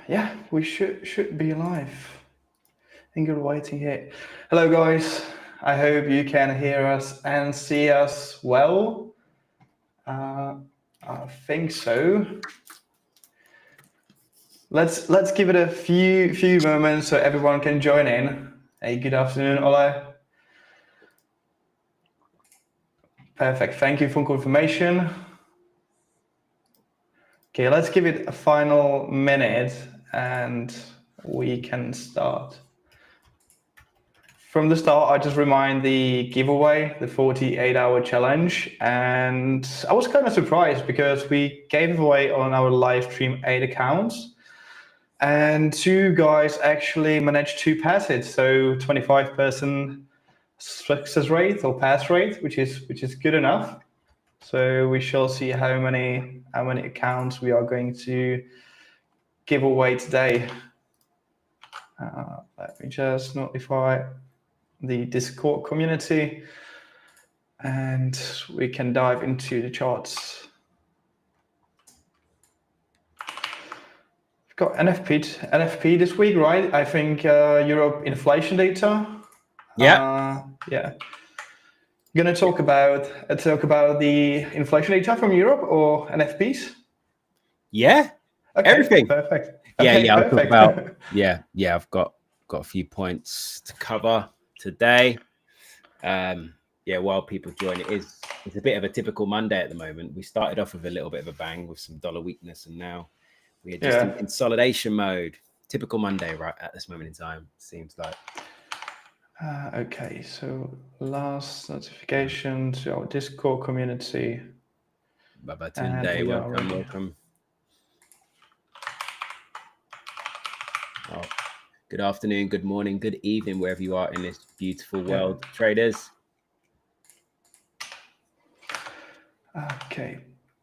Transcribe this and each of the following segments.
Yeah, we should be live. I think you're waiting here. Hello, guys. I hope you can hear us and see us well. I think so. Let's give it a few moments so everyone can join in. Hey, good afternoon, Ola. Perfect. Thank you for confirmation. Okay, let's give it a final minute and we can start. From the start, I just remind the giveaway, the 48-hour challenge. And I was kind of surprised because we gave away on our live stream 8 accounts. And 2 guys actually managed to pass it. So 25% success rate or pass rate, which is good enough. So we shall see how many accounts we are going to give away today. Let me just notify the Discord community and we can dive into the charts. We've got NFP this week, right? I think Europe inflation data. Yeah. Yeah. Gonna talk about the inflation data from Europe or NFPs? Yeah. Okay, Everything. Perfect. Okay, Okay, I'll perfect. talk about yeah, I've got a few points to cover today. While people join, it's a bit of a typical Monday at the moment. We started off with a little bit of a bang with some dollar weakness, and now we are just in consolidation mode. Typical Monday right at this moment in time, seems like. Okay, so last notification to our Discord community. Baba Tunde, welcome. Oh, good afternoon, good morning, good evening, wherever you are in this beautiful world, traders. Okay,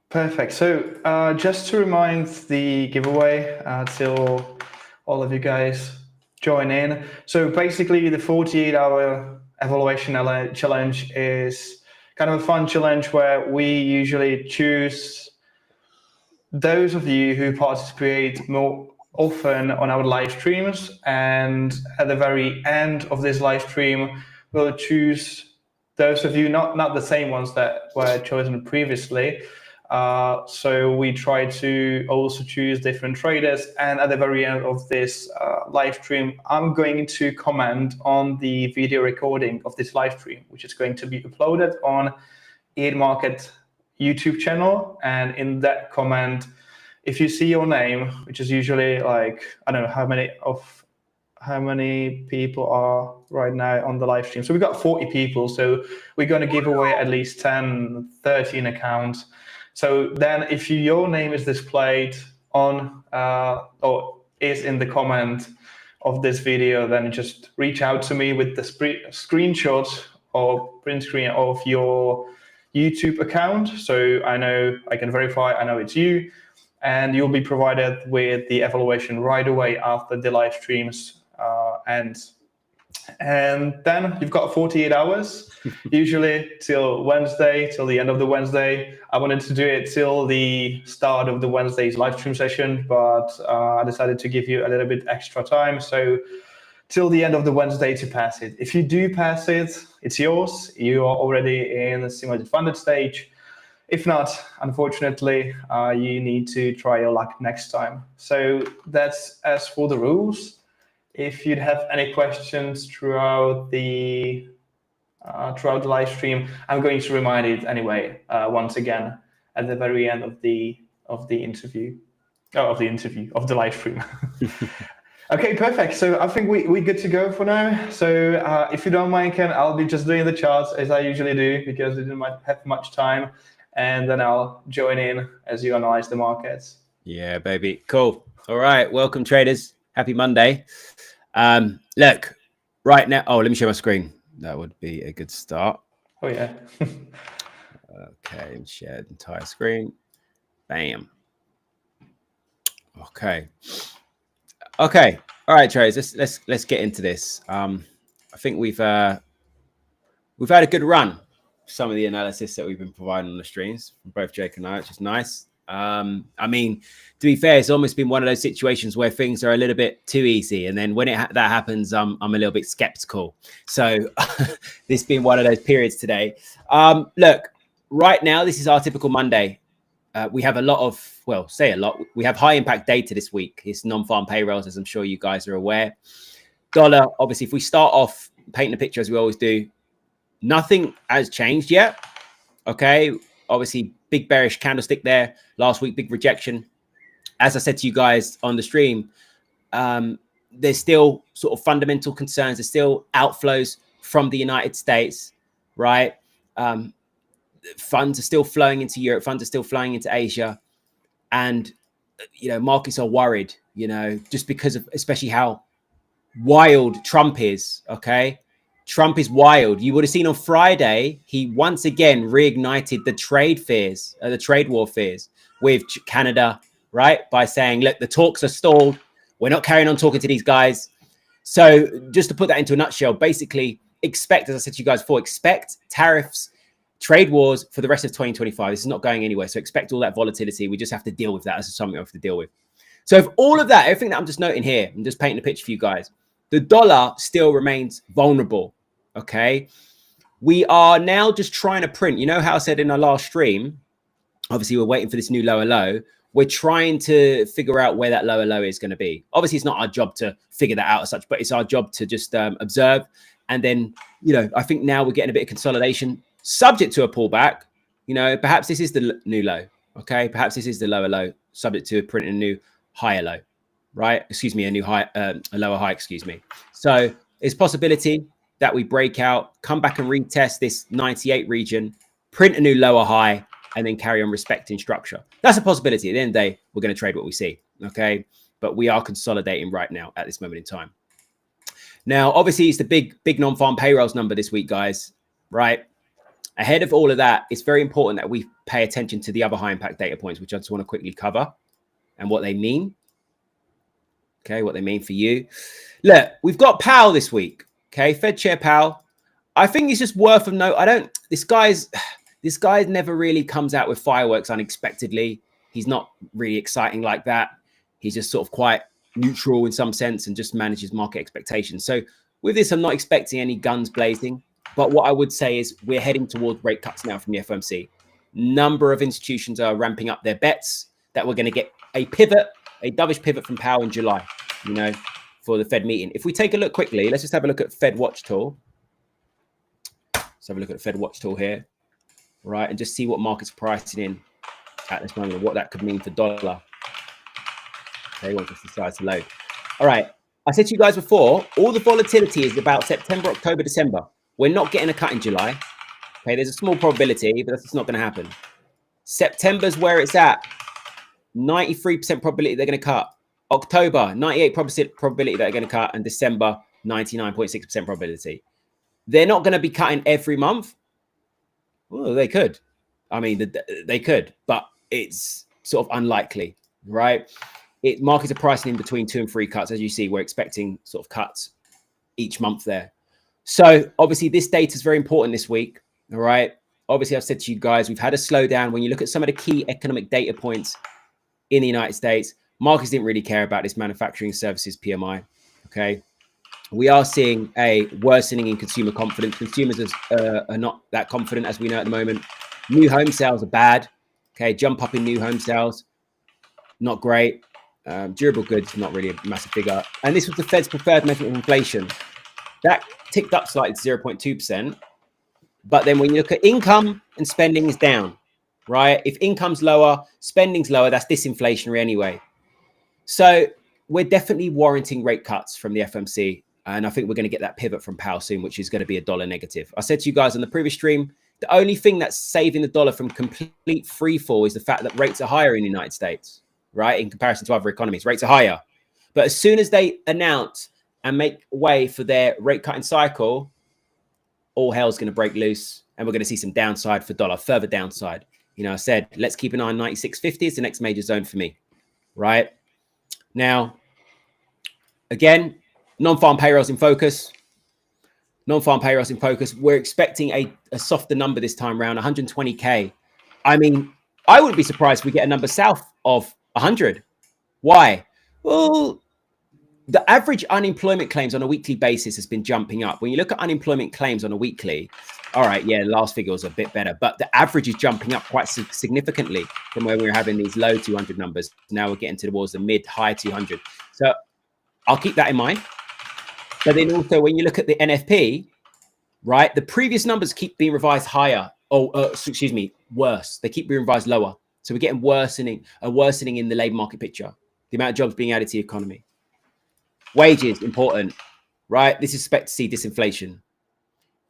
perfect. So just to remind the giveaway till all of you guys join in. So basically the 48-hour evaluation challenge is kind of a fun challenge where we usually choose those of you who participate more often on our live streams, and at the very end of this live stream we'll choose those of you, not the same ones that were chosen previously. So we try to also choose different traders, and at the very end of this live stream I'm going to comment on the video recording of this live stream, which is going to be uploaded on Market YouTube channel. And in that comment, if you see your name, which is usually like, I don't know how many people are right now on the live stream. So we've got 40 people. So we're going to give away at least 10, 13 accounts. So then if your name is displayed on or is in the comment of this video, then just reach out to me with the screenshot or print screen of your YouTube account. So I know I can verify, I know it's you, and you'll be provided with the evaluation right away after the live streams ends. And then you've got 48 hours, usually till Wednesday, till the end of the Wednesday. I wanted to do it till the start of the Wednesday's live stream session, but I decided to give you a little bit extra time. So till the end of the Wednesday to pass it. If you do pass it, it's yours. You are already in the simulated funded stage. If not, unfortunately, you need to try your luck next time. So that's as for the rules. If you'd have any questions throughout the live stream, I'm going to remind it anyway once again at the very end of the live stream. Okay, perfect. So I think we're good to go for now. So if you don't mind, Ken, I'll be just doing the charts as I usually do because I didn't have much time. And then I'll join in as you analyze the markets. Yeah, baby. Cool. All right. Welcome, traders. Happy Monday. Look, right now. Oh, let me share my screen. That would be a good start. Oh, yeah. Okay. Share the entire screen. Bam. Okay. Okay. All right, traders. Let's get into this. I think we've had a good run. Some of the analysis that we've been providing on the streams from both Jake and I, which is nice. I mean, to be fair, it's almost been one of those situations where things are a little bit too easy, and then when that happens, I'm a little bit skeptical. So this been one of those periods today. Look, right now, this is our typical Monday. We have a lot of, well, say a lot. We have high impact data this week. It's non-farm payrolls, as I'm sure you guys are aware. Dollar, obviously, if we start off painting a picture as we always do, nothing has changed yet. Okay, obviously, big bearish candlestick there last week, big rejection. As I said to you guys on the stream, there's still sort of fundamental concerns. There's still outflows from the United States, right? Funds are still flowing into Europe. Funds are still flowing into Asia. And, you know, markets are worried, you know, just because of especially how wild Trump is, okay? Trump is wild. You would have seen on Friday, he once again reignited the trade fears, the trade war fears with Canada, right? By saying, look, the talks are stalled. We're not carrying on talking to these guys. So just to put that into a nutshell, basically expect, as I said to you guys before, expect tariffs, trade wars for the rest of 2025. This is not going anywhere. So expect all that volatility. We just have to deal with that as something we have to deal with. So if all of that, everything that I'm just noting here, I'm just painting a picture for you guys. The dollar still remains vulnerable. Okay. We are now just trying to print. You know how I said in our last stream, obviously we're waiting for this new lower low. We're trying to figure out where that lower low is going to be. Obviously, it's not our job to figure that out as such, but it's our job to just observe. And then, you know, I think now we're getting a bit of consolidation subject to a pullback. You know, perhaps this is the new low. Okay. Perhaps this is the lower low subject to printing a new higher low, right? Excuse me, a new high, a lower high, excuse me. So it's possibility that we break out, come back and retest this 98 region, print a new lower high, and then carry on respecting structure. That's a possibility. At the end of the day, we're going to trade what we see, okay? But we are consolidating right now at this moment in time. Now, obviously, it's the big non-farm payrolls number this week, guys, right? Ahead of all of that, it's very important that we pay attention to the other high impact data points, which I just want to quickly cover and what they mean. Okay, what they mean for you. Look, we've got Powell this week. Okay, Fed Chair Powell. I think it's just worth of note. This guy never really comes out with fireworks unexpectedly. He's not really exciting like that. He's just sort of quite neutral in some sense and just manages market expectations. So with this, I'm not expecting any guns blazing. But what I would say is we're heading towards rate cuts now from the FOMC. Number of institutions are ramping up their bets that we're going to get a pivot, a dovish pivot from Powell in July, you know, for the Fed meeting. If we take a look quickly, let's just have a look at Fed Watch Tool. Let's have a look at the Fed Watch Tool here, right? And just see what market's pricing in at this moment, what that could mean for dollar. Okay, once it decides to load. All right. I said to you guys before, all the volatility is about September, October, December. We're not getting a cut in July. Okay, there's a small probability, but that's just not going to happen. September's where it's at. 93% probability they're going to cut. October, 98% probability they're going to cut. And December, 99.6% probability. They're not going to be cutting every month. Well, they could. I mean, they could, but it's sort of unlikely, right? Markets are pricing in between 2 and 3 cuts. As you see, we're expecting sort of cuts each month there. So obviously this data is very important this week. All right. Obviously, I've said to you guys, we've had a slowdown. When you look at some of the key economic data points in the United States, markets didn't really care about this manufacturing services PMI. Okay. We are seeing a worsening in consumer confidence. Consumers are not that confident, as we know at the moment. New home sales are bad. Okay. Jump up in new home sales. Not great. Durable goods, not really a massive figure. And this was the Fed's preferred measure of inflation. That ticked up slightly to 0.2%. But then when you look at income and spending is down, right? If income's lower, spending's lower, that's disinflationary anyway. So we're definitely warranting rate cuts from the FOMC. And I think we're going to get that pivot from Powell soon, which is going to be a dollar negative. I said to you guys on the previous stream, the only thing that's saving the dollar from complete free fall is the fact that rates are higher in the United States, right? In comparison to other economies, rates are higher. But as soon as they announce and make way for their rate cutting cycle, all hell's going to break loose and we're going to see some downside for dollar, further downside. You know, I said, let's keep an eye on 96.50 is the next major zone for me, right? Now, again, non-farm payrolls in focus. Non-farm payrolls in focus. We're expecting a softer number this time around, 120K. I mean, I wouldn't be surprised if we get a number south of 100. Why? Well, the average unemployment claims on a weekly basis has been jumping up. When you look at unemployment claims on a weekly, all right, yeah, last figure was a bit better, but the average is jumping up quite significantly from where we were having these low 200 numbers. Now we're getting towards the mid-high 200. So I'll keep that in mind. But then also when you look at the NFP, right, the previous numbers keep being revised higher. Excuse me, worse. They keep being revised lower. So we're getting worsening in the labor market picture. The amount of jobs being added to the economy. Wages, important, right? This is expect to see disinflation.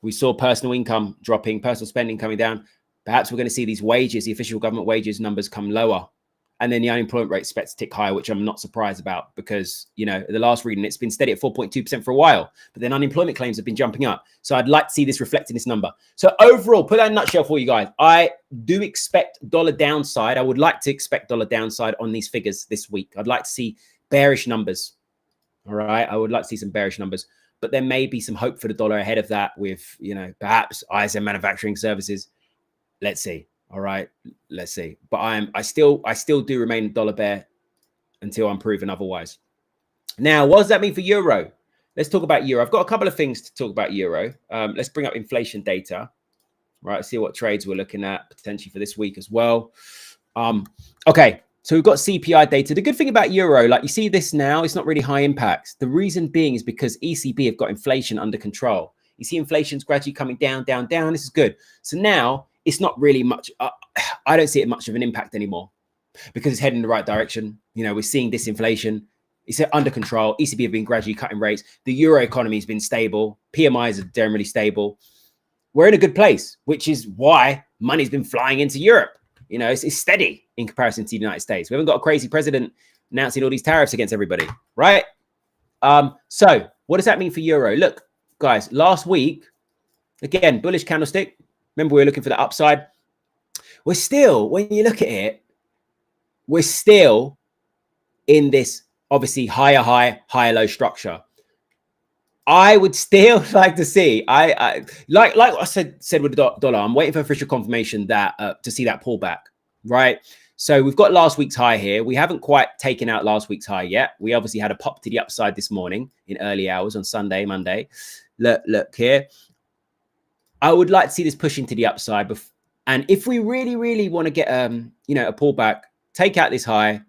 We saw personal income dropping, personal spending coming down. Perhaps we're going to see these wages, the official government wages numbers come lower. And then the unemployment rate expects to tick higher, which I'm not surprised about because, you know, the last reading, it's been steady at 4.2% for a while. But then unemployment claims have been jumping up. So I'd like to see this reflected in this number. So overall, put that in a nutshell for you guys. I do expect dollar downside. I would like to expect dollar downside on these figures this week. I'd like to see bearish numbers. All right. I would like to see some bearish numbers. But there may be some hope for the dollar ahead of that with, you know, perhaps ISM manufacturing services. Let's see. All right, let's see. But I still do remain dollar bear until I'm proven otherwise. Now, what does that mean for euro? Let's talk about euro. I've got a couple of things to talk about euro. Let's bring up inflation data. Right, see what trades we're looking at potentially for this week as well. Okay, so we've got CPI data. The good thing about euro, like you see this now, it's not really high impacts. The reason being is because ECB have got inflation under control. You see inflation's gradually coming down, down, down. This is good. So now it's not really much. I don't see it much of an impact anymore because it's heading in the right direction. You know, we're seeing disinflation. It's under control. ECB have been gradually cutting rates. The euro economy has been stable. PMIs are generally stable. We're in a good place, which is why money's been flying into Europe. You know, it's steady in comparison to the United States. We haven't got a crazy president announcing all these tariffs against everybody, right? So what does that mean for euro? Look, guys, last week, again, bullish candlestick. Remember, we were looking for the upside. We're still, when you look at it, we're still in this obviously higher high, higher low structure. I would still like to see, like I said with the dollar, I'm waiting for official confirmation that to see that pullback, right? So we've got last week's high here. We haven't quite taken out last week's high yet. We obviously had a pop to the upside this morning in early hours on Sunday, Monday. Look here. I would like to see this push into the upside. And if we really, really want to get, you know, a pullback, take out this high,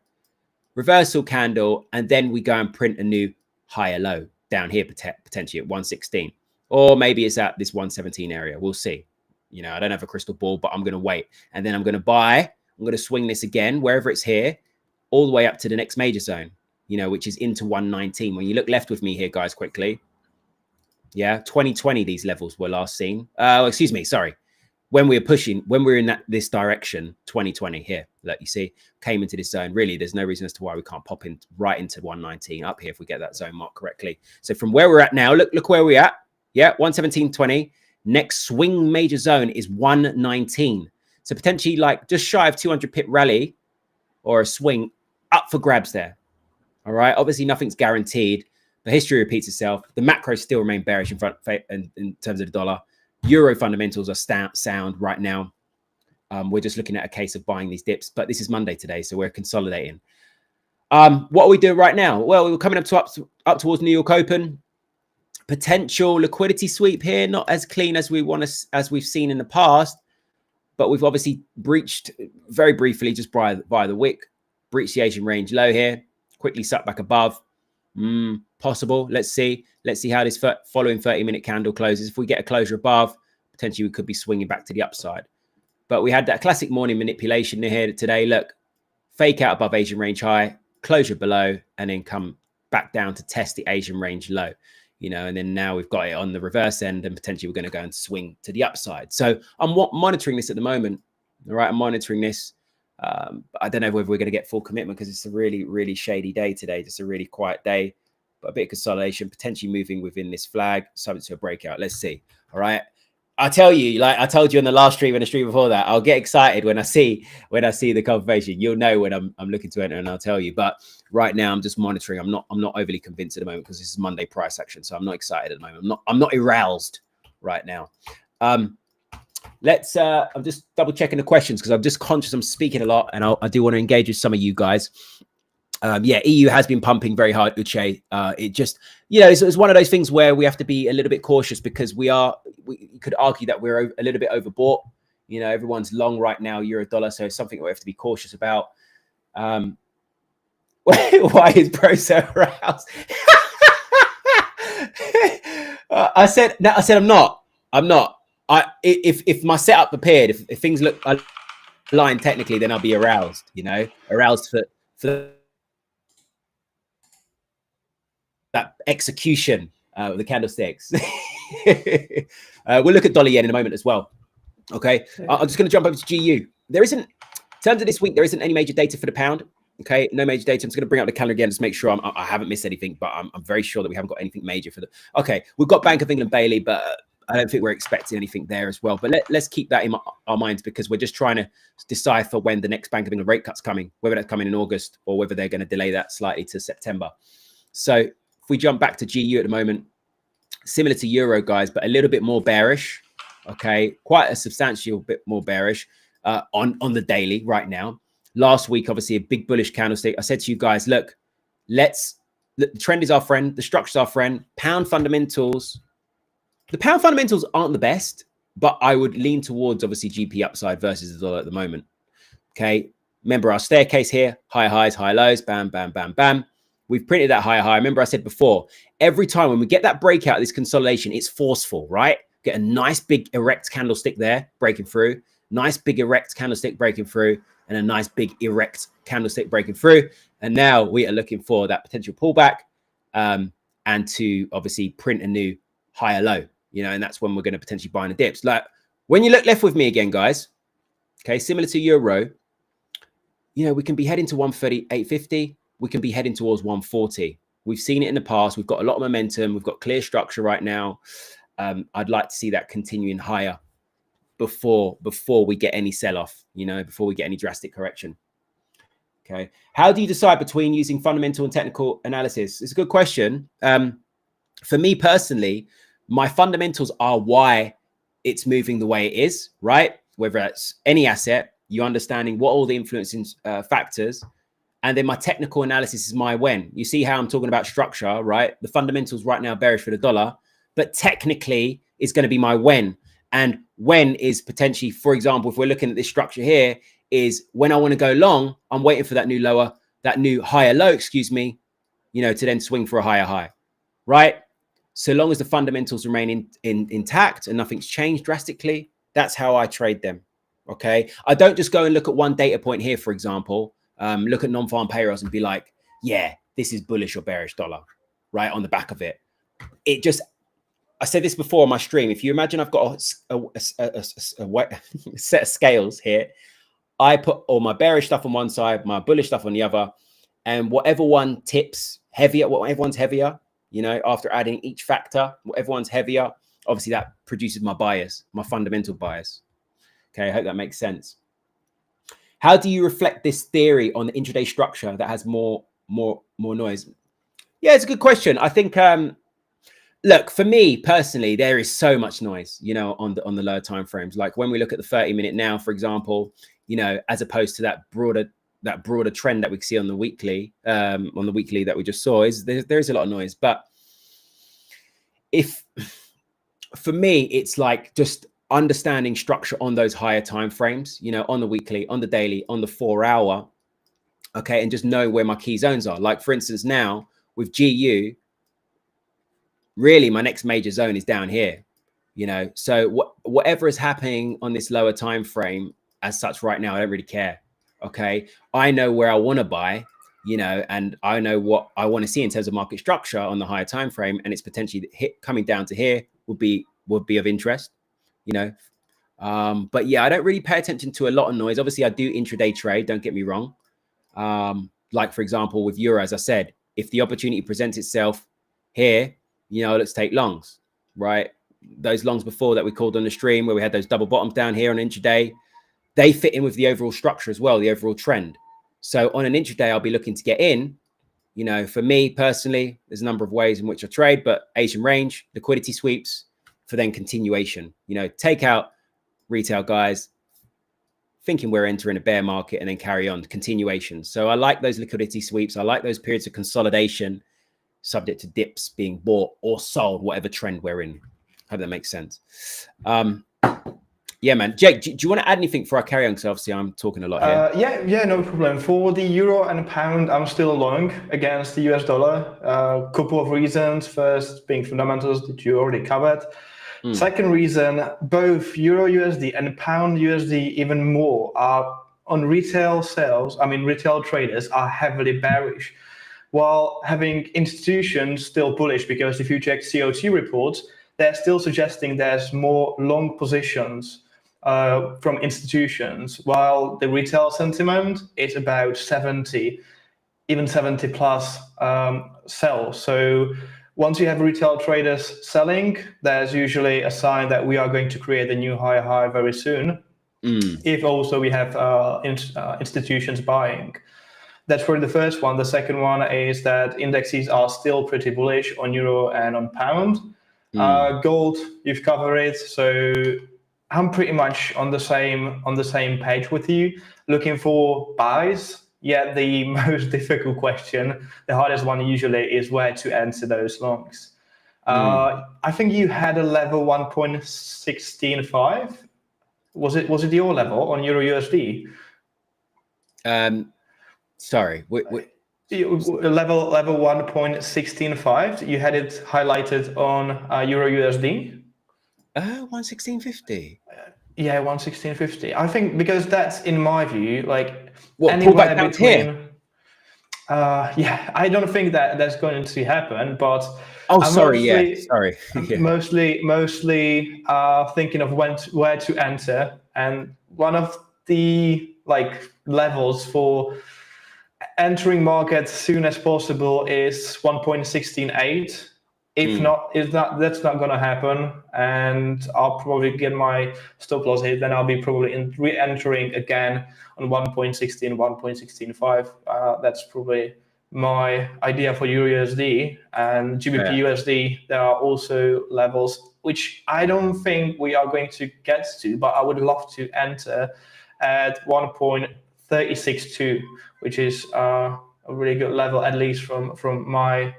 reversal candle, and then we go and print a new higher low down here, potentially at 116. Or maybe it's at this 117 area. We'll see. You know, I don't have a crystal ball, but I'm going to wait. And then I'm going to buy. I'm going to swing this again, wherever it's here, all the way up to the next major zone, you know, which is into 119. When you look left with me here, guys, quickly. Yeah, 2020, these levels were last seen. Excuse me, sorry. When we were pushing, when we were in this direction, 2020 here, look, you see, came into this zone. Really, there's no reason as to why we can't pop in right into 119 up here if we get that zone mark correctly. So from where we're at now, look where we're at. Yeah, 117.20. Next swing major zone is 119. So potentially like just shy of 200 pip rally or a swing up for grabs there. All right, obviously nothing's guaranteed. The history repeats itself. The macros still remain bearish in terms of the dollar. Euro fundamentals are sound right now. We're just looking at a case of buying these dips, but this is Monday today, so we're consolidating. What are we doing right now? Well, we're coming up towards New York Open. Potential liquidity sweep here, not as clean as we've seen in the past, but we've obviously breached very briefly just via the wick, breached the Asian range low here, quickly sucked back above. Possible. Let's see how this following 30-minute candle closes. If we get a closure above, potentially we could be swinging back to the upside. But we had that classic morning manipulation here today. Look, fake out above Asian range high, closure below, and then come back down to test the Asian range low. You know, and then now we've got it on the reverse end, and potentially we're going to go and swing to the upside. So I'm monitoring this at the moment. All right, I'm monitoring this. I don't know whether we're going to get full commitment because it's a really, really shady day today. Just a really quiet day, but a bit of consolidation, potentially moving within this flag, subject to a breakout. Let's see. All right. I tell you, like I told you on the last stream and the stream before that, I'll get excited when I see the confirmation. You'll know when I'm looking to enter, and I'll tell you. But right now, I'm just monitoring. I'm not overly convinced at the moment because this is Monday price action, so I'm not excited at the moment. I'm not aroused right now. let's I'm just double checking the questions because I'm just conscious I'm speaking a lot, and I do want to engage with some of you guys. Yeah, EU has been pumping very hard, Uche. It just, it's one of those things where we have to be a little bit cautious because we could argue that we're a little bit overbought. Everyone's long right now, euro dollar, so it's something we have to be cautious about. Why is Pro so aroused? I said I'm not. If my setup appeared, if things look aligned technically, then I'll be aroused. Aroused for that execution of the candlesticks. We'll look at dollar yen in a moment as well. Okay, I'm just going to jump over to GU. In terms of this week, there isn't any major data for the pound. Okay, no major data. I'm just going to bring up the calendar again just to make sure I haven't missed anything, but I'm very sure that we haven't got anything major for the. Okay, we've got Bank of England Bailey, but I don't think we're expecting anything there as well. But let's keep that in our minds because we're just trying to decipher when the next Bank of England rate cut's coming, whether that's coming in August or whether they're going to delay that slightly to September. So if we jump back to GU at the moment, similar to Euro, guys, but a little bit more bearish. Okay, quite a substantial bit more bearish on the daily right now. Last week, obviously, a big bullish candlestick. I said to you guys, look, the trend is our friend. The structure is our friend. Pound fundamentals. The pound fundamentals aren't the best, but I would lean towards, obviously, GP upside versus the dollar at the moment. Okay, remember our staircase here. High highs, high lows. Bam, bam, bam, bam. We've printed that high high. Remember I said before, every time when we get that breakout of this consolidation, it's forceful, right? Get a nice big erect candlestick there, breaking through. Nice big erect candlestick breaking through. And a nice big erect candlestick breaking through. And now we are looking for that potential pullback and to obviously print a new higher low, and that's when we're going to potentially buy in the dips. Like when you look left with me again, guys, okay, similar to Euro, we can be heading to 138.50. We can be heading towards 140. We've seen it in the past. We've got a lot of momentum. We've got clear structure right now. I'd like to see that continuing higher before we get any sell-off, before we get any drastic correction. Okay. How do you decide between using fundamental and technical analysis? It's a good question. For me personally, my fundamentals are why it's moving the way it is, right? Whether it's any asset, you understanding what all the influencing factors, and then my technical analysis is my when. You see how I'm talking about structure, right? The fundamentals right now bearish for the dollar, but technically it's going to be my when. And when is potentially, for example, if we're looking at this structure here, is when I want to go long, I'm waiting for that new higher low, to then swing for a higher high, right? So long as the fundamentals remain intact and nothing's changed drastically, that's how I trade them, okay? I don't just go and look at one data point here, for example, look at non-farm payrolls and be like, yeah, this is bullish or bearish dollar, right? On the back of it. I said this before on my stream. If you imagine I've got a set of scales here, I put all my bearish stuff on one side, my bullish stuff on the other, and whatever one tips heavier, whatever one's heavier, after adding each factor, whatever one's heavier, obviously that produces my bias, my fundamental bias. Okay, I hope that makes sense. How do you reflect this theory on the intraday structure that has more noise? Yeah, it's a good question. I think. Look, for me personally, there is so much noise, on the lower time frames. Like when we look at the 30-minute now, for example, as opposed to that broader trend that we see on the weekly, that we just saw, there is a lot of noise. But for me, it's like just understanding structure on those higher time frames, on the weekly, on the daily, on the 4 hour, okay, and just know where my key zones are. Like for instance, now with GU. Really, my next major zone is down here, so whatever is happening on this lower time frame as such right now, I don't really care. Okay, I know where I want to buy, and I know what I want to see in terms of market structure on the higher time frame, and it's potentially coming down to here would be of interest, but yeah, I don't really pay attention to a lot of noise. Obviously, I do intraday trade, don't get me wrong. Like for example, with Euro, as I said, if the opportunity presents itself here, let's take longs, right? Those longs before that we called on the stream where we had those double bottoms down here on intraday, they fit in with the overall structure as well, the overall trend. So on an intraday, I'll be looking to get in. For me personally, there's a number of ways in which I trade, but Asian range, liquidity sweeps for then continuation. Take out retail guys thinking we're entering a bear market and then carry on continuation. So I like those liquidity sweeps. I like those periods of consolidation subject to dips being bought or sold, whatever trend we're in. Hope that makes sense. Yeah, man. Jake, do you want to add anything for our carry on? Because obviously I'm talking a lot here. Yeah, no problem. For the euro and pound, I'm still long against the US dollar. Couple of reasons. First, being fundamentals that you already covered. Second reason, both euro USD and pound USD even more are on retail sales. I mean, retail traders are heavily bearish, while having institutions still bullish, because if you check COT reports, they're still suggesting there's more long positions from institutions, while the retail sentiment is about 70, even 70 plus sell. So once you have retail traders selling, there's usually a sign that we are going to create a new high very soon. If also we have institutions buying. That's for the first one. The second one is that indexes are still pretty bullish on euro and on pound. Gold, you've covered it. So I'm pretty much on the same page with you. Looking for buys. Yeah, the most difficult question, the hardest one usually, is where to enter those longs. I think you had a level 1.165. Was it your level on Euro USD? Sorry, level 1.165. You had it highlighted on Euro USD. 116.50. Yeah, 116.50. I think because that's, in my view, like anywhere between. Yeah, I don't think that that's going to happen. But sorry. mostly thinking of where to enter, and one of the levels for entering market as soon as possible is 1.168. If not, that's not going to happen, and I'll probably get my stop loss hit. Then I'll be probably re-entering again on 1.16, 1.165. That's probably my idea for Euro USD and GBP USD. There are also levels which I don't think we are going to get to, but I would love to enter at 1.362, which is a really good level, at least from my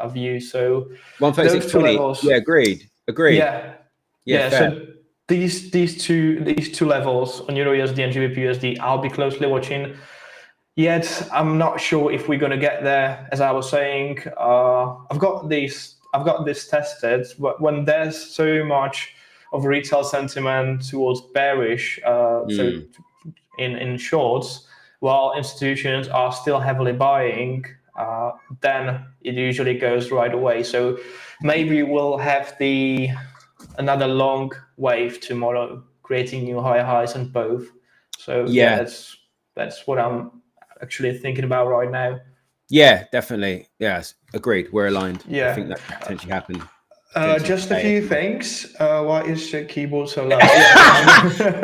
view. So 136.20. Levels, yeah, agreed. Yeah. So these two levels on Euro USD and GBP USD, I'll be closely watching. Yet I'm not sure if we're going to get there. As I was saying, I've got this tested, but when there's so much of retail sentiment towards bearish, so in shorts, while institutions are still heavily buying, then it usually goes right away. So maybe we'll have another long wave tomorrow, creating new highs on both. So that's what I'm actually thinking about right now. Yeah, definitely. Yes, agreed. We're aligned. Yeah, I think that could potentially happen. Just a few things. Why is the keyboard so loud?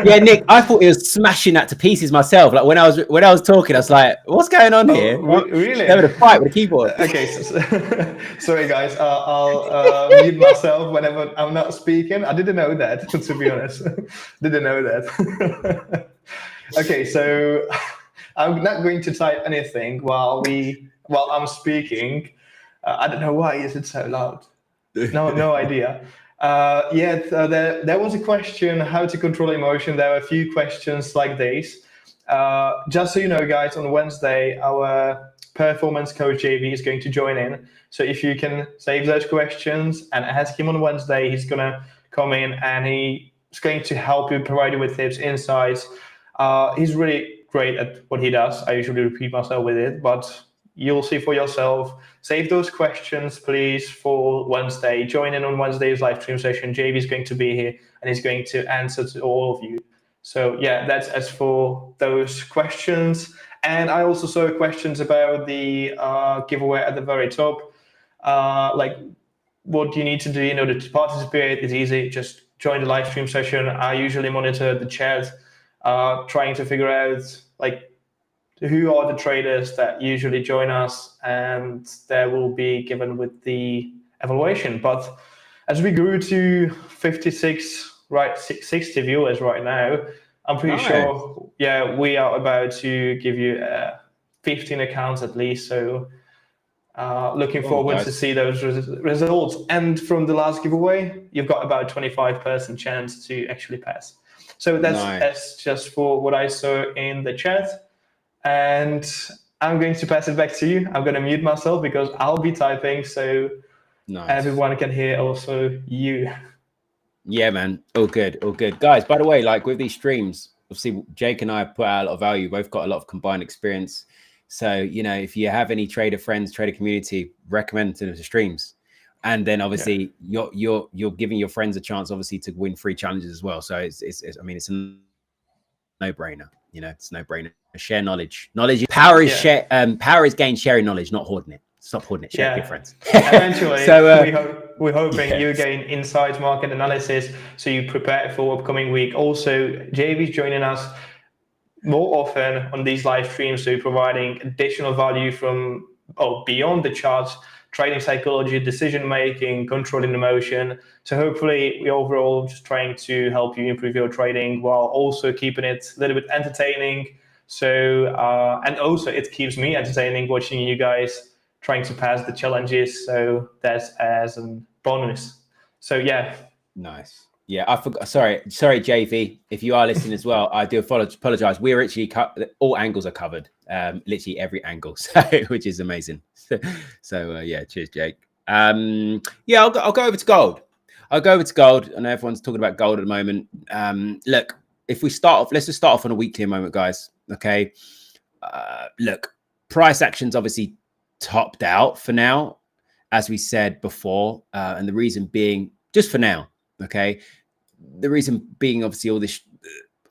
Yeah, Nick, I thought he was smashing that to pieces myself. Like when I was talking, I was like, "What's going on here?" Really? Having a fight with a keyboard. Okay, sorry guys. I'll mute myself whenever I'm not speaking. I didn't know that, to be honest. Didn't know that. Okay, so I'm not going to type anything while I'm speaking. I don't know why is it so loud. No idea. There was a question how to control emotion. There were a few questions like this. Just so you know, guys, on Wednesday, our performance coach JV is going to join in. So if you can save those questions and ask him on Wednesday, he's going to come in and he's going to help you, provide you with tips, insights. He's really great at what he does. I usually repeat myself with it, but you'll see for yourself. Save those questions, please, for Wednesday. Join in on Wednesday's live stream session. JV is going to be here and he's going to answer to all of you. So yeah, that's as for those questions. And I also saw questions about the giveaway at the very top. Like, what do you need to do in order to participate? It's easy. Just join the live stream session. I usually monitor the chat, trying to figure out who are the traders that usually join us, and they will be given with the evaluation. But as we grew to 56 right 60 viewers right now. I'm pretty sure, yeah, we are about to give you 15 accounts at least. So looking forward to see those results. And from the last giveaway, you've got about 25% chance to actually pass. So that's just for what I saw in the chat. And I'm going to pass it back to you. I'm going to mute myself because I'll be typing, so everyone can hear also you. Yeah, man. All good. All good. Guys, by the way, like with these streams, obviously Jake and I put out a lot of value. We've got a lot of combined experience. So, you know, if you have any trader friends, trader community, recommend to them to streams. And then obviously you're giving your friends a chance, obviously, to win free challenges as well. So it's I mean, it's a no-brainer. You know, it's no brainer. Share knowledge. Knowledge, power is share. Power is gained sharing knowledge, not hoarding it. Stop hoarding it. Share it with your friends. Eventually, so we're hoping you gain insights, market analysis, so you prepare for upcoming week. Also, JV's joining us more often on these live streams, so providing additional value from beyond the charts, trading psychology, decision making, controlling emotion. So hopefully we overall just trying to help you improve your trading while also keeping it a little bit entertaining. So and also it keeps me entertaining watching you guys trying to pass the challenges. So that's as a bonus. So yeah. Nice. Yeah, I forgot. Sorry, JV. If you are listening as well, I do apologize. We're actually all angles are covered, literally every angle, so which is amazing. So yeah, cheers, Jake. Yeah, I'll go over to gold. I'll go over to gold. I know everyone's talking about gold at the moment. Look, if we start off, let's just start off on a weekly moment, guys. Okay. Look, price action's obviously topped out for now, as we said before, and the reason being just for now. Okay. The reason being, obviously, all this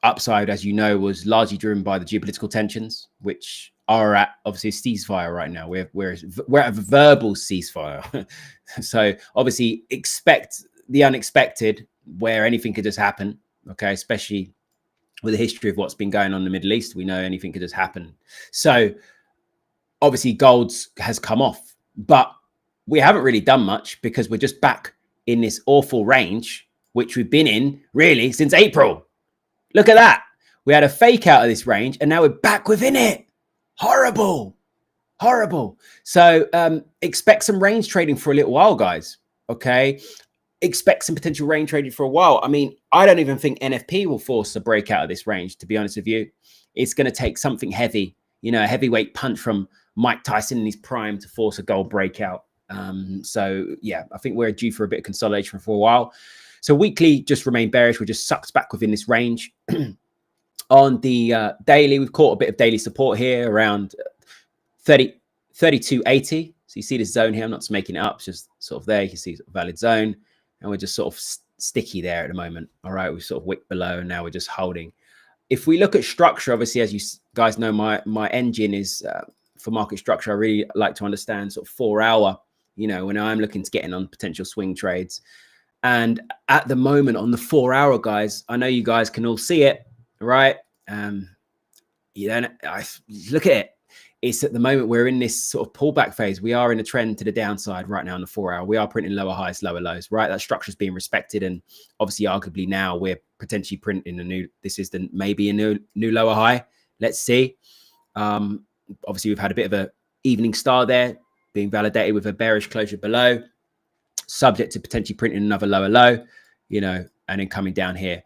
upside, as you know, was largely driven by the geopolitical tensions, which are at obviously a ceasefire right now. We're at a verbal ceasefire. So obviously expect the unexpected, where anything could just happen. Okay, especially with the history of what's been going on in the Middle East, we know anything could just happen. So obviously gold has come off, but we haven't really done much because we're just back in this awful range, which we've been in really since April. Look at that. We had a fake out of this range and now we're back within it. Horrible. So expect some range trading for a little while, guys. Okay. Expect some potential range trading for a while. I mean, I don't even think NFP will force a breakout of this range, to be honest with you. It's going to take something heavy, you know, a heavyweight punch from Mike Tyson in his prime to force a gold breakout. So yeah, I think we're due for a bit of consolidation for a while. So weekly just remain bearish. We're just sucked back within this range. On the daily, we've caught a bit of daily support here around 32.80. So you see this zone here. I'm not just making it up. It's just sort of there. You can see a valid zone. And we're just sort of sticky there at the moment. All right. We've sort of wicked below and now we're just holding. If we look at structure, obviously, as you guys know, my engine is for market structure. I really like to understand sort of 4 hour, you know, when I'm looking to get in on potential swing trades. And at the moment on the 4 hour, guys, I know you guys can all see it, right? You don't, look at it. It's at the moment we're in this sort of pullback phase. We are in a trend to the downside right now on the 4 hour. We are printing lower highs, lower lows, right? That structure is being respected. And obviously, arguably now we're potentially printing a new, this is maybe a new lower high. Let's see. Obviously, we've had a bit of a evening star there being validated with a bearish closure below, subject to potentially printing another lower low, you know, and then coming down here.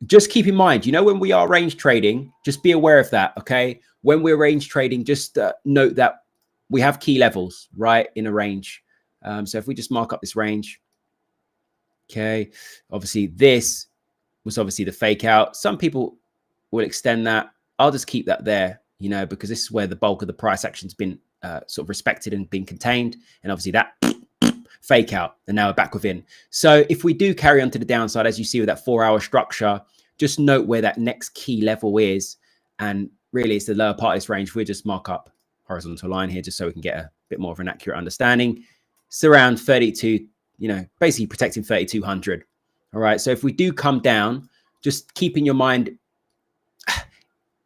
Just keep in mind, you know, when we are range trading, just be aware of that, okay? When we're range trading, just note that we have key levels, right, in a range. So if we just mark up this range, okay, obviously this was obviously the fake out. Some people will extend that. I'll just keep that there, you know, because this is where the bulk of the price action's been sort of respected and been contained. And obviously that fake out, and now we're back within. So if we do carry on to the downside, as you see with that 4 hour structure, just note where that next key level is. And really it's the lower part of this range. We'll just mark up horizontal line here just so we can get a bit more of an accurate understanding. It's around 32, you know, basically protecting 3,200. All right. So if we do come down, just keep in your mind,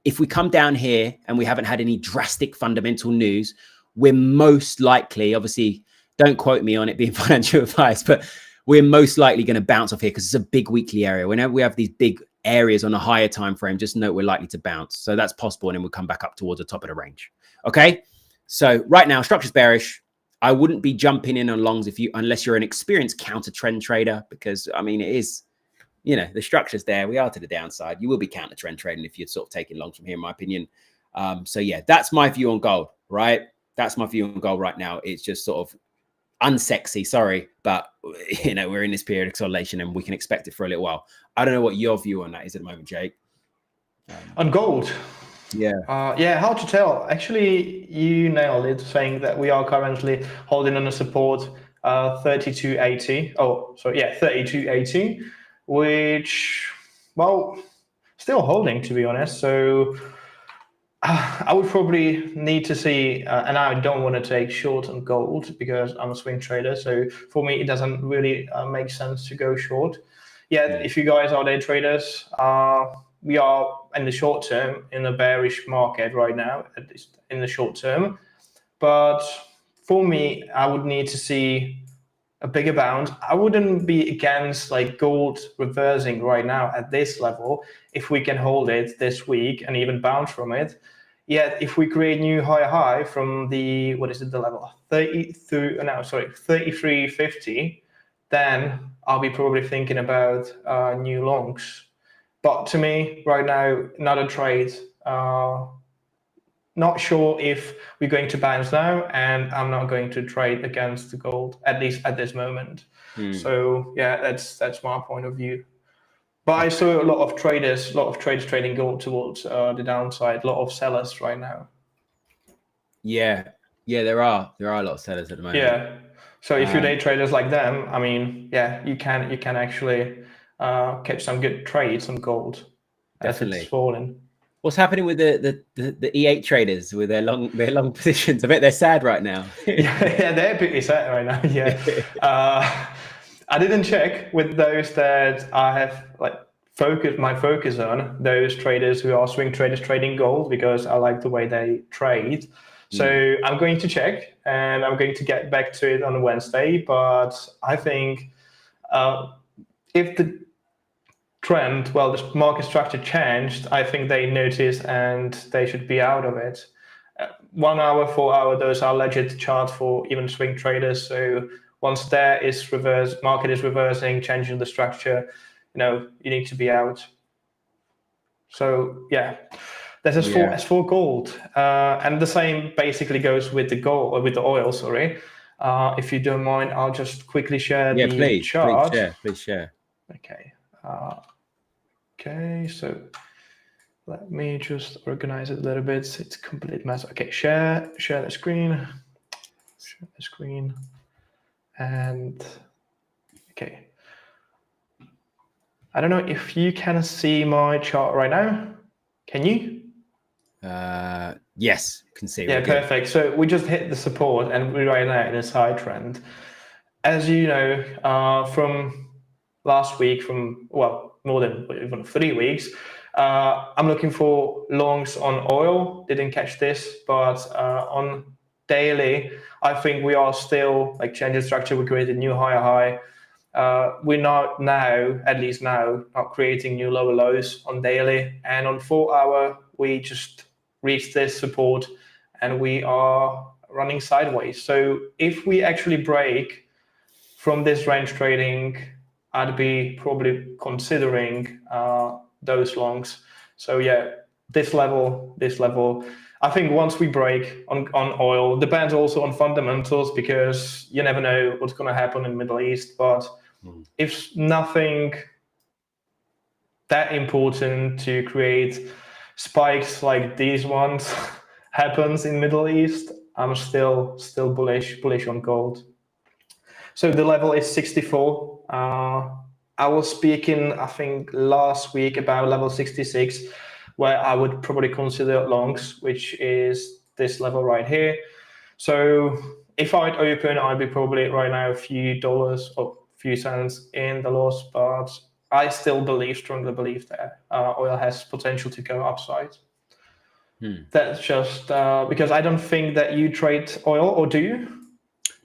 if we come down here and we haven't had any drastic fundamental news, we're most likely, obviously, don't quote me on it being financial advice, but we're most likely going to bounce off here because it's a big weekly area. Whenever we have these big areas on a higher time frame, just note we're likely to bounce. So that's possible, and then we'll come back up towards the top of the range. Okay, so right now structure's bearish. I wouldn't be jumping in on longs unless you're an experienced counter trend trader, because I mean, it is, the structure's there. We are to the downside. You will be counter trend trading if you're sort of taking longs from here, in my opinion. So yeah, that's my view on gold, right? That's my view on gold right now. It's just sort of unsexy, sorry, but we're in this period of consolidation and we can expect it for a little while. I don't know what your view on that is at the moment, Jake. On gold. Yeah. Yeah, hard to tell. Actually, you nailed it, saying that we are currently holding on a support 32.80. Oh, sorry, yeah, 32.80, which, well, still holding, to be honest. So I would probably need to see, and I don't want to take short on gold because I'm a swing trader. So for me, it doesn't really make sense to go short. Yeah, if you guys are day traders, we are in the short term in a bearish market right now, at least in the short term. But for me, I would need to see a bigger bounce. I wouldn't be against like gold reversing right now at this level if we can hold it this week and even bounce from it. Yet if we create new high from the, what is it, the level 33.50, then I'll be probably thinking about new longs. But to me, right now, not a trade. Not sure if we're going to bounce now, and I'm not going to trade against the gold, at least at this moment. So yeah, that's my point of view. But I saw a lot of traders trading gold towards the downside. A lot of sellers right now. Yeah, there are a lot of sellers at the moment. Yeah. So if you're day traders like them, I mean, yeah, you can actually catch some good trades on gold as it's falling. What's happening with the E8 traders with their long positions? I bet they're sad right now. yeah, they're pretty sad right now. Yeah. I didn't check with those that I have my focus on, those traders who are swing traders trading gold, because I like the way they trade. So I'm going to check, and I'm going to get back to it on Wednesday. But I think if the trend, the market structure changed, I think they notice and they should be out of it. 1 hour, 4 hour, those are legit charts for even swing traders. So once there is market is reversing, changing the structure, you need to be out. So yeah, that's as for gold, and the same basically goes with the gold or with the oil. Sorry, if you don't mind, I'll just quickly share the chart. Please share. Okay. Okay, so let me just organize it a little bit. It's a complete mess. Okay, share the screen. Share the screen. And okay. I don't know if you can see my chart right now. Can you? Yes, can see. Yeah, perfect. So we just hit the support and we're right now in a side trend. As you know, from last week, more than even 3 weeks, I'm looking for longs on oil. Didn't catch this, but on daily, I think we are still changing structure. We created new higher high. We're not now, at least now, not creating new lower lows on daily. And on 4 hour, we just reached this support and we are running sideways. So if we actually break from this range trading, I'd be probably considering those longs. So yeah, this level. I think once we break on oil, depends also on fundamentals, because you never know what's going to happen in the Middle East. But if nothing that important to create spikes like these ones happens in Middle East, I'm still bullish on gold. So the level is 64. I was speaking, I think, last week about level 66, where I would probably consider longs, which is this level right here. So if I'd open, I'd be probably right now a few dollars or few cents in the loss, but I still strongly believe that oil has potential to go upside. That's just because I don't think that you trade oil, or do you?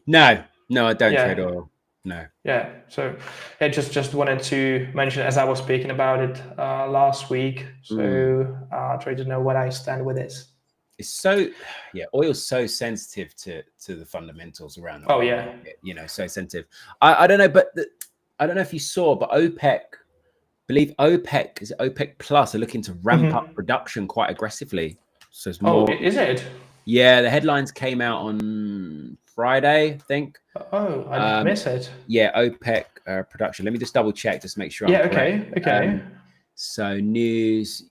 No, I don't trade oil. No. Yeah. So I just wanted to mention, as I was speaking about it last week. So try to know what I stand with this. It's so, oil's so sensitive to the fundamentals around the Oh, oil yeah. market, so sensitive. I don't know, but I don't know if you saw, but believe OPEC, is it OPEC Plus, are looking to ramp up production quite aggressively. So it's more. Oh, is it? Yeah, the headlines came out on Friday, I think. Oh, I didn't miss it. Yeah, OPEC production. Let me just double check, just make sure. Yeah. I'm Okay. correct. Okay. So news.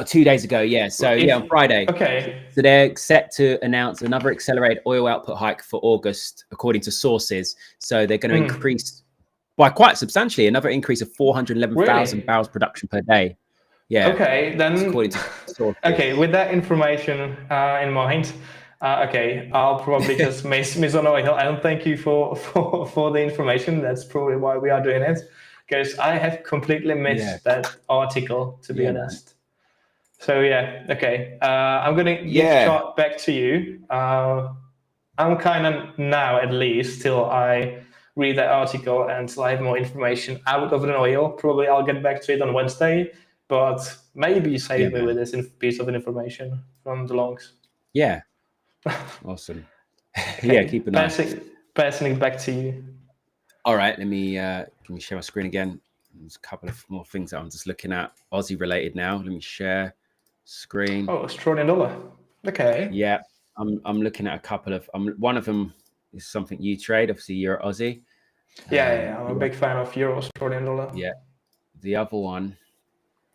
2 days ago. Yeah. So on Friday. Okay. So they're set to announce another accelerated oil output hike for August, according to sources. So they're going to increase by quite substantially, another increase of 411,000 barrels production per day. Yeah. Okay, then. According to sources. Okay, with that information in mind, okay, I'll probably just miss on oil. I don't thank you for the information. That's probably why we are doing it, because I have completely missed that article, to be honest. Man. So yeah, okay. I'm gonna give shot back to you. I'm kind of now, at least, till I read that article and till I have more information out of an oil. Probably I'll get back to it on Wednesday, but maybe save me with this piece of information from the longs. Yeah. Awesome. Okay. Yeah, keep an eye. Passing it back to you. All right, let me share my screen again. There's a couple of more things that I'm just looking at, Aussie related now. Let me share screen. Oh, Australian dollar. Okay. Yeah, I'm looking at a couple of. One of them is something you trade. Obviously, you're Aussie. Yeah, I'm a big fan of Euro Australian dollar. Yeah. The other one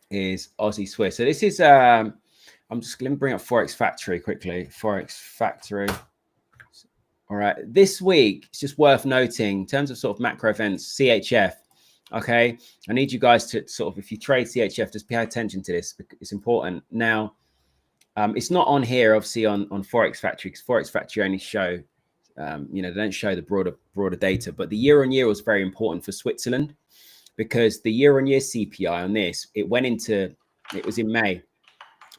is Aussie Swiss. So this is. Let me bring up Forex Factory quickly. Forex Factory. All right. This week, it's just worth noting in terms of sort of macro events, CHF. Okay. I need you guys to sort of, if you trade CHF, just pay attention to this. It's important. Now, it's not on here, obviously, on Forex Factory, because Forex Factory only show, they don't show the broader data. But the year-on-year was very important for Switzerland, because the year-on-year CPI on this, it was in May,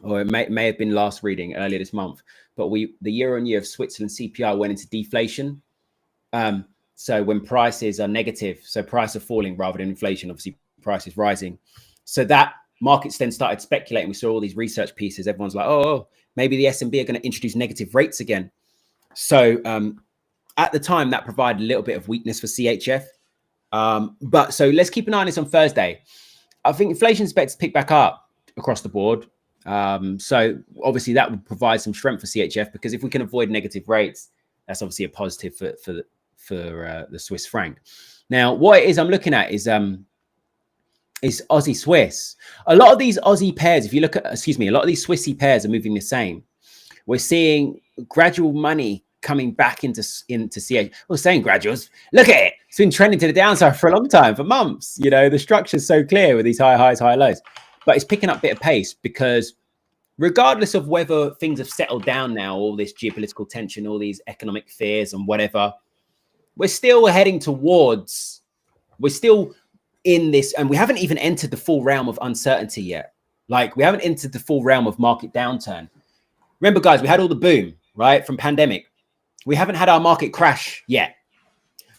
or it may have been last reading earlier this month. But the year-on-year of Switzerland CPI went into deflation. So when prices are negative, so prices are falling rather than inflation, obviously prices rising. So that markets then started speculating. We saw all these research pieces. Everyone's like, oh, maybe the S&B are going to introduce negative rates again. So at the time, that provided a little bit of weakness for CHF. But so let's keep an eye on this on Thursday. I think inflation is expected to pick back up across the board. So obviously that would provide some strength for CHF, because if we can avoid negative rates, that's obviously a positive for the Swiss franc. Now, what it is I'm looking at is Aussie Swiss. A lot of these Aussie pairs, if you look at, a lot of these Swissy pairs are moving the same. We're seeing gradual money coming back into CH. Well, saying graduals, look at it. It's been trending to the downside for a long time, for months. The structure's so clear with these high highs, high lows. But it's picking up a bit of pace, because regardless of whether things have settled down now, all this geopolitical tension, all these economic fears and whatever, we're still heading towards, we're still in this, and we haven't even entered the full realm of uncertainty yet. Like, we haven't entered the full realm of market downturn. Remember, guys, we had all the boom, right, from pandemic. We haven't had our market crash yet,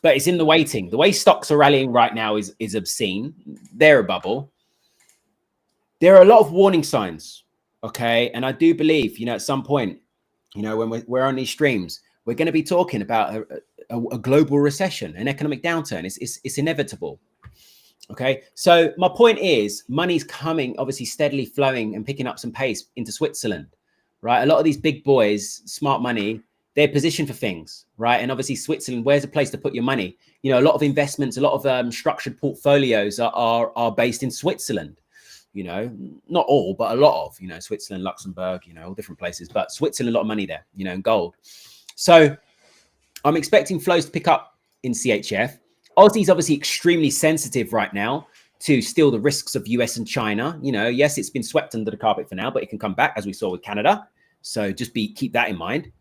but it's in the waiting. The way stocks are rallying right now is obscene. They're a bubble. There are a lot of warning signs, okay? And I do believe, at some point, when we're on these streams, we're going to be talking about a global recession, an economic downturn. It's inevitable, okay? So my point is, money's coming, obviously steadily flowing and picking up some pace into Switzerland, right? A lot of these big boys, smart money, they're positioned for things, right? And obviously Switzerland, where's a place to put your money? A lot of investments, a lot of structured portfolios are based in Switzerland. Not all, but a lot of, Switzerland, Luxembourg, all different places, but Switzerland, a lot of money there, in gold. So I'm expecting flows to pick up in CHF. Aussie's obviously extremely sensitive right now to still the risks of US and China. Yes, it's been swept under the carpet for now, but it can come back, as we saw with Canada. So just keep that in mind.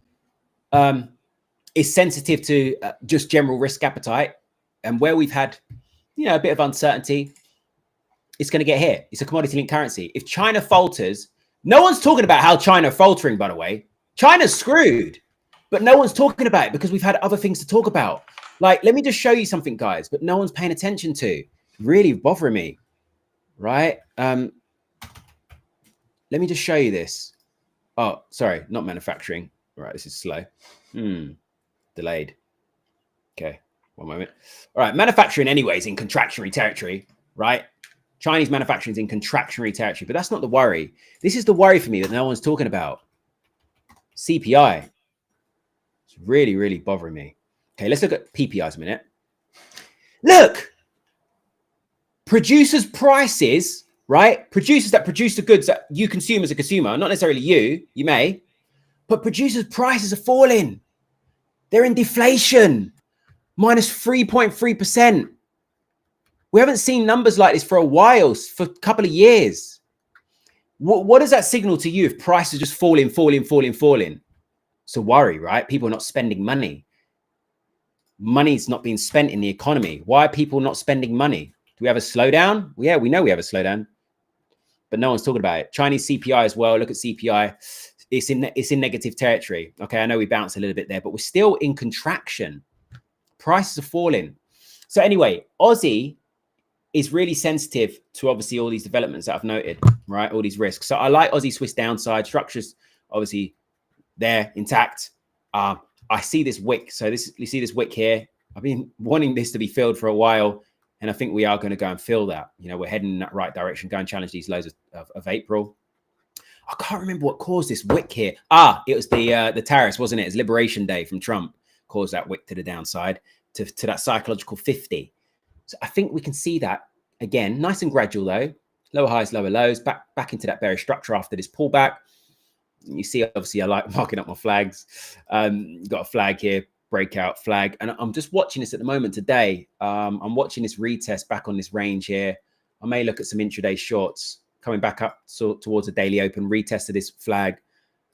It's sensitive to just general risk appetite, and where we've had, a bit of uncertainty, it's going to get hit. It's a commodity-linked currency. If China falters, no one's talking about how China faltering, by the way. China's screwed. but no one's talking about it because we've had other things to talk about. Like, let me just show you something, guys, but no one's paying attention to. Really bothering me, right? Let me just show you this. Oh, sorry, not manufacturing. Right, this is slow. Delayed. Okay, one moment. All right, manufacturing anyways in contractionary territory, right? Chinese manufacturing is in contractionary territory, but that's not the worry. This is the worry for me that no one's talking about. CPI. It's really, really bothering me. Okay, let's look at PPIs a minute. Look, producers' prices, right? Producers that produce the goods that you consume as a consumer, not necessarily you may, but producers' prices are falling. They're in deflation, minus 3.3%. We haven't seen numbers like this for a while, for a couple of years. What does that signal to you if prices are just falling? It's a worry, right? People are not spending money. Money's not being spent in the economy. Why are people not spending money? Do we have a slowdown? Yeah, we know we have a slowdown, but no one's talking about it. Chinese CPI as well. Look at CPI. It's in negative territory. Okay, I know we bounced a little bit there, but we're still in contraction. Prices are falling. So anyway, Aussie is really sensitive to obviously all these developments that I've noted, right? All these risks. So I like Aussie Swiss downside structures, obviously they're intact. I see this wick. So you see this wick here. I've been wanting this to be filled for a while, and I think we are going to go and fill that. You know, we're heading in that right direction, go and challenge these lows of April. I can't remember what caused this wick here. It was the tariffs, wasn't it? It's Liberation Day from Trump caused that wick to the downside to that psychological 50. So I think we can see that again, nice and gradual though. Lower highs, lower lows, back into that bearish structure after this pullback. You see, obviously, I like marking up my flags. Got a flag here, breakout flag, and I'm just watching this at the moment today. I'm watching this retest back on this range here. I may look at some intraday shorts coming back up towards a daily open, retest of this flag,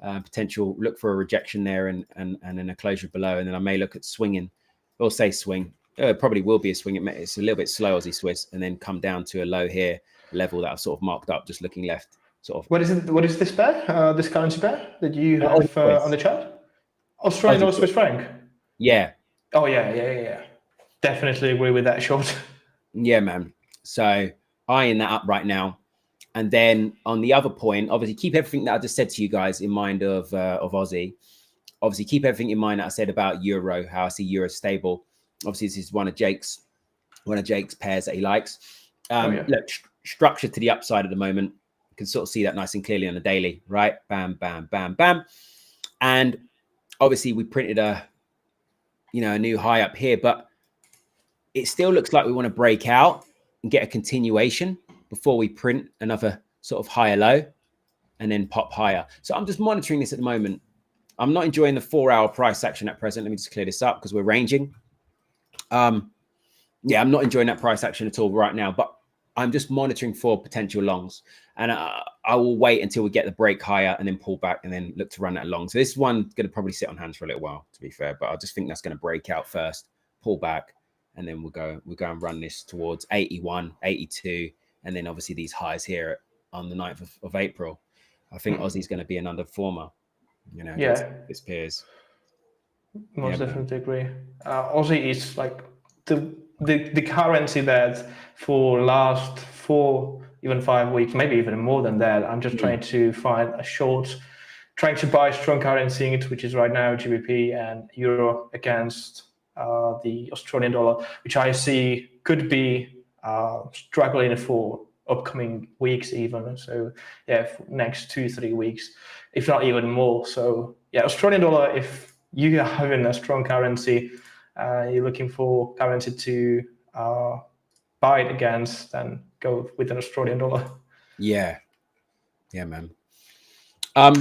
potential look for a rejection there and then a closure below, and then I may look at swinging. We'll say swing. It probably will be a swing. It's a little bit slow, Aussie Swiss, and then come down to a low here, level that I've sort of marked up, just looking left. Sort of. What is it? What is this pair? This currency pair that you have on the chart? Australian dollar Swiss franc. Yeah. Oh yeah. Definitely agree with that short. Yeah, man. So eyeing that up right now, and then on the other point, obviously keep everything that I just said to you guys in mind of Aussie. Obviously keep everything in mind that I said about Euro, how I see Euro stable. Obviously, this is one of Jake's pairs that he likes. Look, structure to the upside at the moment. You can sort of see that nice and clearly on the daily, right? Bam, bam, bam, bam. And obviously we printed a new high up here, but it still looks like we want to break out and get a continuation before we print another sort of higher low and then pop higher. So I'm just monitoring this at the moment. I'm not enjoying the 4-hour price action at present. Let me just clear this up because we're ranging. Yeah, I'm not enjoying that price action at all right now, but I'm just monitoring for potential longs, and I will wait until we get the break higher and then pull back and then look to run that long. So this one's going to probably sit on hands for a little while, to be fair, but I just think that's going to break out first, pull back, and then we'll go and run this towards 81, 82, and then obviously these highs here on the 9th of April. I think Aussie's going to be an underperformer, its peers. Most definitely agree. Aussie is like the currency that for last 4, even 5 weeks, maybe even more than that, I'm just trying to find a short, trying to buy strong currency, which is right now GBP and Euro against the Australian dollar, which I see could be struggling for upcoming weeks even. So yeah, for next 2-3 weeks, if not even more. So yeah, Australian dollar, if you are having a strong currency, you're looking for currency to buy it against, then go with an Australian dollar. Yeah, man. Go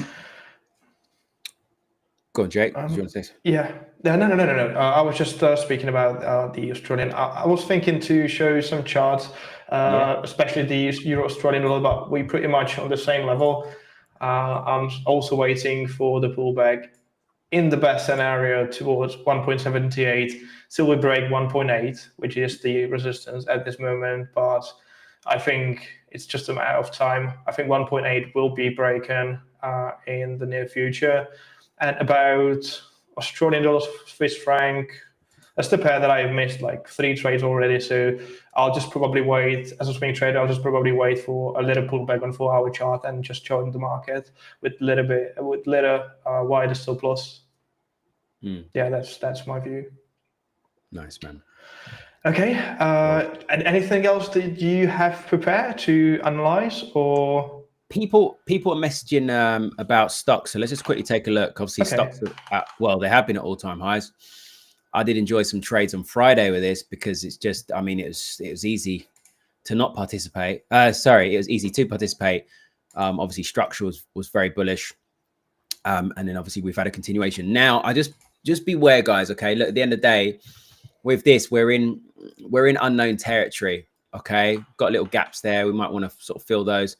on, Jake. Do you want to say? Yeah. No. I was just speaking about the Australian. I was thinking to show some charts, especially the Euro Australian dollar, but we pretty much on the same level. I'm also waiting for the pullback in the best scenario towards 1.78. Still we break 1.8, which is the resistance at this moment, but I think it's just a matter of time. I think 1.8 will be broken in the near future. And about Australian dollar, Swiss franc. That's the pair that I've missed like 3 trades already. So I'll just probably wait as a swing trader. I'll just probably wait for a little pullback on 4-hour chart and just join the market with little wider stop loss. Yeah, that's my view. Nice, man. Okay. And anything else that you have prepared to analyze, or? People are messaging about stocks. So let's just quickly take a look. Obviously, stocks are they have been at all-time highs. I did enjoy some trades on Friday with this because it's just, I mean, it was easy to not participate. Sorry, it was easy to participate. Obviously, structure was very bullish. And then obviously we've had a continuation. Now, I just beware, guys. Okay, look, at the end of the day, with this, we're in unknown territory. Okay, got little gaps there. We might want to sort of fill those,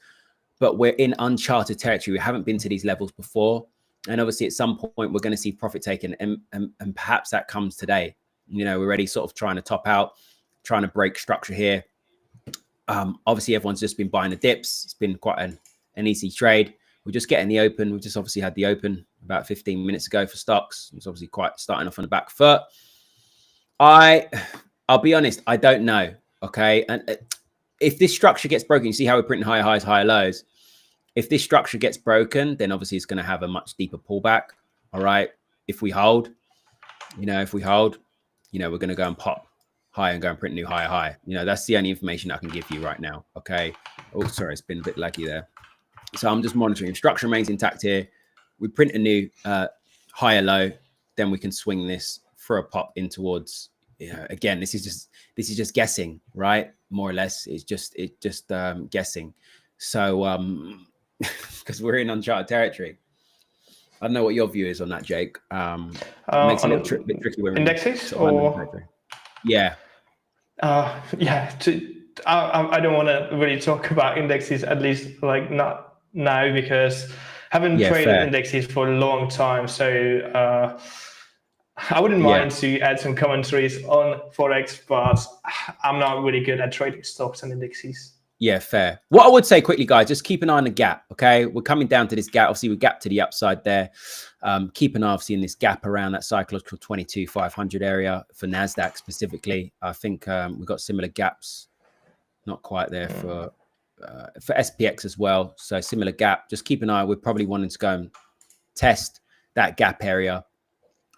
but we're in uncharted territory. We haven't been to these levels before. And obviously at some point we're going to see profit taken, and perhaps that comes today. You know, we're already sort of trying to top out, trying to break structure here. Obviously everyone's just been buying the dips. It's been quite an easy trade. We're just getting the open. We just obviously had the open about 15 minutes ago for stocks. It's obviously quite starting off on the back foot. I'll be honest, I don't know. Okay. And if this structure gets broken, you see how we're printing higher highs, higher lows. If this structure gets broken, then obviously it's going to have a much deeper pullback. All right. If we hold, we're going to go and pop high and go and print a new higher high. That's the only information I can give you right now. Okay. Oh, sorry. It's been a bit laggy there. So I'm just monitoring. Structure remains intact here. We print a new higher low, then we can swing this for a pop in towards, again, this is just guessing, right? More or less. It's just guessing. So, because we're in uncharted territory. I don't know what your view is on that, Jake. It makes it a little bit tricky. When indexes or yeah. Yeah. I don't want to really talk about indexes, at least like not now, because I haven't traded indexes for a long time. So I wouldn't mind to add some commentaries on Forex, but I'm not really good at trading stocks and indexes. Yeah, fair. What I would say quickly, guys, just keep an eye on the gap. Okay, we're coming down to this gap. Obviously, we gap to the upside there. Keep an eye, obviously, in this gap around that psychological 22,500 area for Nasdaq specifically. I think we've got similar gaps, not quite there for SPX as well. So similar gap. Just keep an eye. We're probably wanting to go and test that gap area,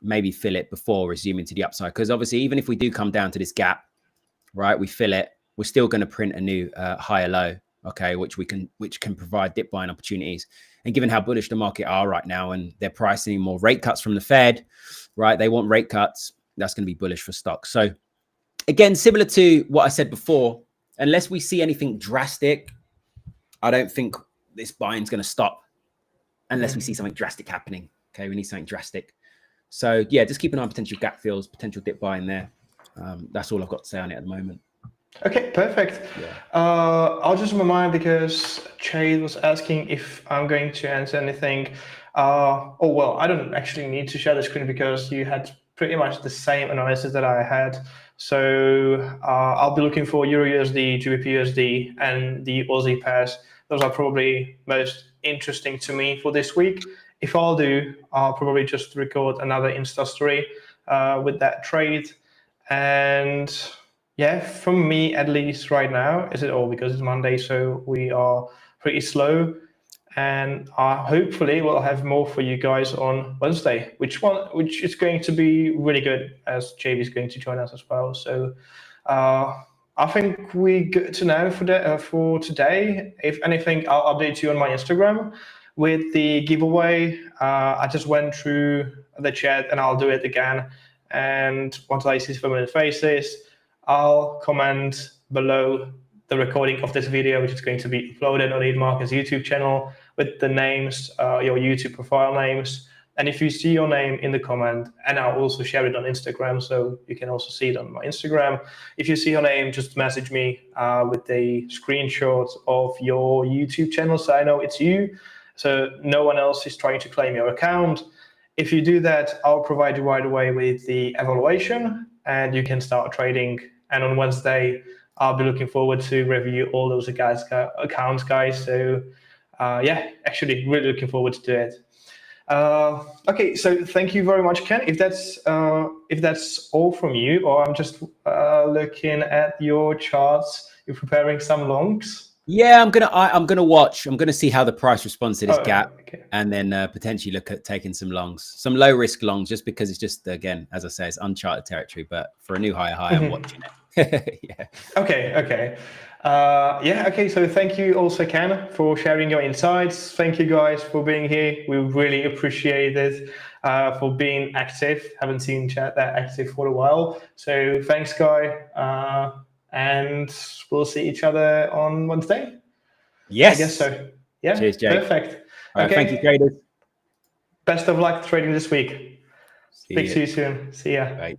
maybe fill it before resuming to the upside. Because obviously, even if we do come down to this gap, right, we fill it. We're still going to print a new higher low, okay, which can provide dip buying opportunities. And given how bullish the market are right now, and they're pricing more rate cuts from the Fed, right? They want rate cuts. That's going to be bullish for stocks. So again, similar to what I said before, unless we see anything drastic, I don't think this buying is going to stop unless we see something drastic happening. Okay, we need something drastic. So yeah, just keep an eye on potential gap fills, potential dip buying there. That's all I've got to say on it at the moment. Okay, perfect. Yeah. I'll just remind, because Chad was asking if I'm going to answer anything. Well, I don't actually need to share the screen because you had pretty much the same analysis that I had. So I'll be looking for Euro USD, GBP USD, and the Aussie pairs. Those are probably most interesting to me for this week. If I'll probably just record another Insta story with that trade. And yeah, from me, at least right now, is it all because it's Monday, so we are pretty slow. And hopefully we'll have more for you guys on Wednesday, which is going to be really good, as JB is going to join us as well. So I think we're good to know for today. If anything, I'll update you on my Instagram with the giveaway. I just went through the chat and I'll do it again. And once I see familiar faces, I'll comment below the recording of this video, which is going to be uploaded on Market's YouTube channel with the names, your YouTube profile names. And if you see your name in the comment, and I'll also share it on Instagram, so you can also see it on my Instagram. If you see your name, just message me with a screenshot of your YouTube channel so I know it's you, so no one else is trying to claim your account. If you do that, I'll provide you right away with the evaluation, and you can start trading. And on Wednesday, I'll be looking forward to review all those accounts, guys. So yeah, actually really looking forward to it. Okay, so thank you very much, Ken. If that's all from you, or I'm just looking at your charts, you're preparing some longs. Yeah, I'm gonna watch. I'm gonna see how the price responds to this gap, Okay. and then potentially look at taking some longs, some low risk longs, just because it's just, again, as I say, it's uncharted territory. But for a new high, I'm watching it. Yeah. Okay. Yeah. Okay. So thank you also, Ken, for sharing your insights. Thank you guys for being here. We really appreciate it. For being active. Haven't seen chat that active for a while. So thanks, Guy. And we'll see each other on Wednesday. Yes. I guess so. Yeah. Cheers, Jake. Perfect. All right, Okay. thank you, traders. Best of luck trading this week. See Speak you. to you soon. See ya. Bye.